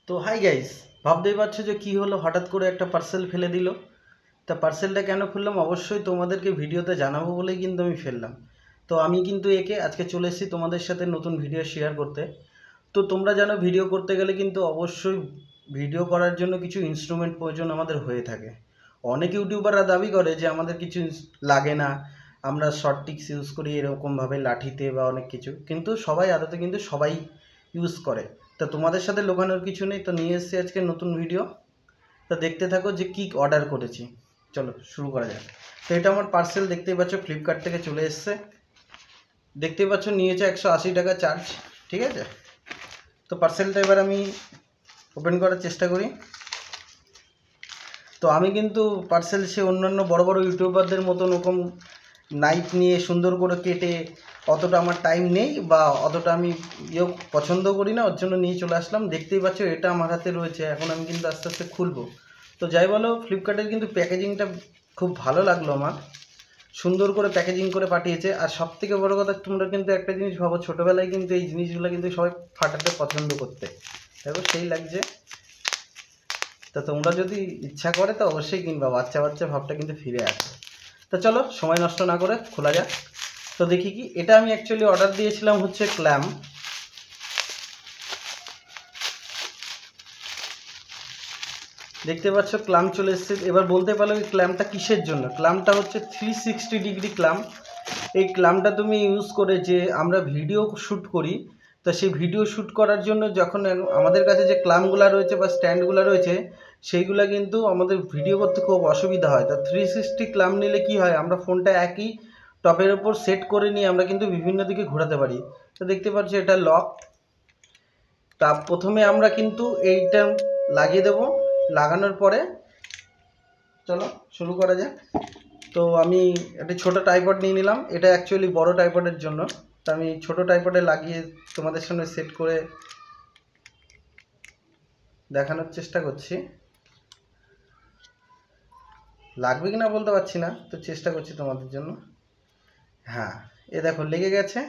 তো hi guys, ভাবতেই পারছো যে কি হলো, হঠাৎ করে একটা পার্সেল ফেলে দিল। তা পার্সেলটা কেন খুললাম অবশ্যই তোমাদেরকে ভিডিওতে জানাবো বলেই কিন্তু আমি ফেললাম। তো আমি কিন্তু একে আজকে চলে এসেছি তোমাদের সাথে নতুন ভিডিও শেয়ার করতে। তো তোমরা জানো ভিডিও করতে গেলে কিন্তু অবশ্যই ভিডিও করার জন্য কিছু ইনস্ট্রুমেন্ট প্রয়োজন আমাদের হয়ে থাকে। অনেক ইউটিউবাররা দাবি করে যে আমাদের কিছু লাগে না, আমরা শর্ট টিক্স ইউজ করি এরকমভাবে লাঠিতে বা অনেক কিছু, কিন্তু সবাই আদতে কিন্তু সবাই ইউজ করে। তা তোমাদের সাথে লোকানোর কিছু নেই, তো নিয়ে এসেছি আজকে নতুন ভিডিও। তা দেখতে থাকো যে কী অর্ডার করেছি। চলো শুরু করা যাক। তো এটা আমার পার্সেল, দেখতেই পাচ্ছ ফ্লিপকার্ট থেকে চলে এসছে। দেখতেই পাচ্ছ নিয়েছে 180 টাকা চার্জ, ঠিক আছে। তো পার্সেলটা এবার আমি ওপেন করার চেষ্টা করি। তো আমি কিন্তু পার্সেল সে অন্যান্য বড় বড় ইউটিউবারদের মতন ওরকম নাইফ নিয়ে সুন্দর করে কেটে অতটা আমার টাইম নেই বা অতটা আমি পছন্দ করি না, ওর জন্য নিয়ে চলে আসলাম। দেখতেই পাচ্ছ এটা আমার হাতে রয়েছে, এখন আমি কিন্তু আস্তে আস্তে খুলবো। তো যাই বলো, ফ্লিপকার্টের কিন্তু প্যাকেজিংটা খুব ভালো লাগলো আমার, সুন্দর করে প্যাকেজিং করে পাঠিয়েছে। আর সব থেকে বড়ো কথা, তোমরা কিন্তু একটা জিনিস ভাবো, ছোটোবেলায় কিন্তু এই জিনিসগুলো কিন্তু সবাই ফাটাতে পছন্দ করতে, দেখো সেই লাগছে। তা তোমরা যদি ইচ্ছা করে তো অবশ্যই কিনবা, বাচ্চা বাচ্চা ভাবটা কিন্তু ফিরে আসে। তো চলো সময় নষ্ট না করে খোলা যাক। তো দেখি কি, এটা আমি অ্যাকচুয়ালি অর্ডার দিয়েছিলাম হচ্ছে ক্ল্যাম। দেখতে পাচ্ছ ক্ল্যাম চলে এসছে। এবার বলতে পারো এই ক্ল্যামটা কিসের জন্য। ক্ল্যামটা হচ্ছে 360 ডিগ্রি ক্ল্যাম। এই ক্ল্যামটা তুমি ইউজ করে যে আমরা ভিডিও শ্যুট করি, তো সেই ভিডিও শ্যুট করার জন্য যখন আমাদের কাছে যে ক্ল্যামগুলো রয়েছে বা স্ট্যান্ডগুলো রয়েছে, সেইগুলো কিন্তু আমাদের ভিডিও করতে খুব অসুবিধা হয়। তো 360 ক্ল্যাম নিলে কি হয়, আমরা ফোনটা একই টপের ওপর সেট করে নিয়ে আমরা কিন্তু বিভিন্ন দিকে ঘোরাতে পারি। তো দেখতে পাচ্ছি এটা লক। তা প্রথমে আমরা কিন্তু এইটা লাগিয়ে দেব, লাগানোর পরে চলো শুরু করা যাক। তো আমি একটা ছোটো ট্রাইপড নিয়ে নিলাম, এটা অ্যাকচুয়ালি বড় ট্রাইপডের জন্য। তো আমি ছোটো ট্রাইপডে লাগিয়ে তোমাদের সামনে সেট করে দেখানোর চেষ্টা করছি। লাগবে কি না বলতে পারছি না, তো চেষ্টা করছি তোমাদের জন্য। হ্যাঁ, এ দেখো লেগে গেছে।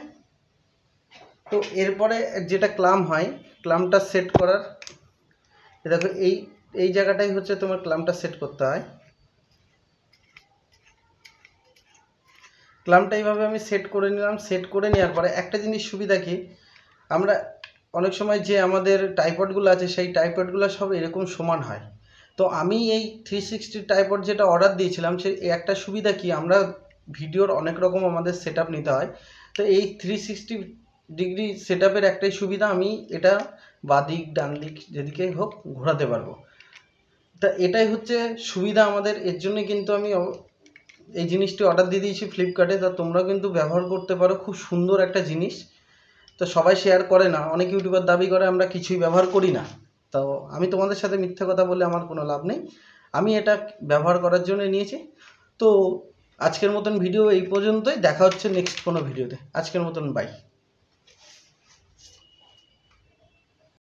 তো এরপরে যেটা ক্লাম হয়, ক্লামটা সেট করার, এ দেখো এই এই জায়গাটাই হচ্ছে তোমার ক্লামটা সেট করতে হয়। ক্লামটা এইভাবে আমি সেট করে নিলাম। সেট করে নেওয়ার পরে একটা জিনিস সুবিধা কি, আমরা অনেক সময় যে আমাদের ট্রাইপডগুলো আছে সেই ট্রাইপডগুলো সব এরকম সমান হয়। তো আমি এই 360 ট্রাইপড যেটা অর্ডার দিয়েছিলাম, সেই একটা সুবিধা কি, আমরা ভিডিওর অনেক রকম আমাদের সেট নিতে হয়। তো এই 360 ডিগ্রি সেট একটাই সুবিধা, আমি এটা বাদিক ডান দিক যেদিকেই হোক ঘোরাতে পারবো। তা এটাই হচ্ছে সুবিধা আমাদের, এর জন্য কিন্তু আমি এই জিনিসটি অর্ডার দিয়ে দিয়েছি ফ্লিপকার্টে। তা তোমরা কিন্তু ব্যবহার করতে পারো, খুব সুন্দর একটা জিনিস। তো সবাই শেয়ার করে না, অনেক ইউটিউবার দাবি করে আমরা কিছুই ব্যবহার করি না। তো আমি তোমাদের সাথে মিথ্যা কথা বলে আমার কোনো লাভ নেই, আমি এটা ব্যবহার করার জন্য নিয়েছি। তো আজকের মতন ভিডিও এই পর্যন্তই, দেখা হচ্ছে নেক্সট কোনো ভিডিওতে। আজকের মতন বাই।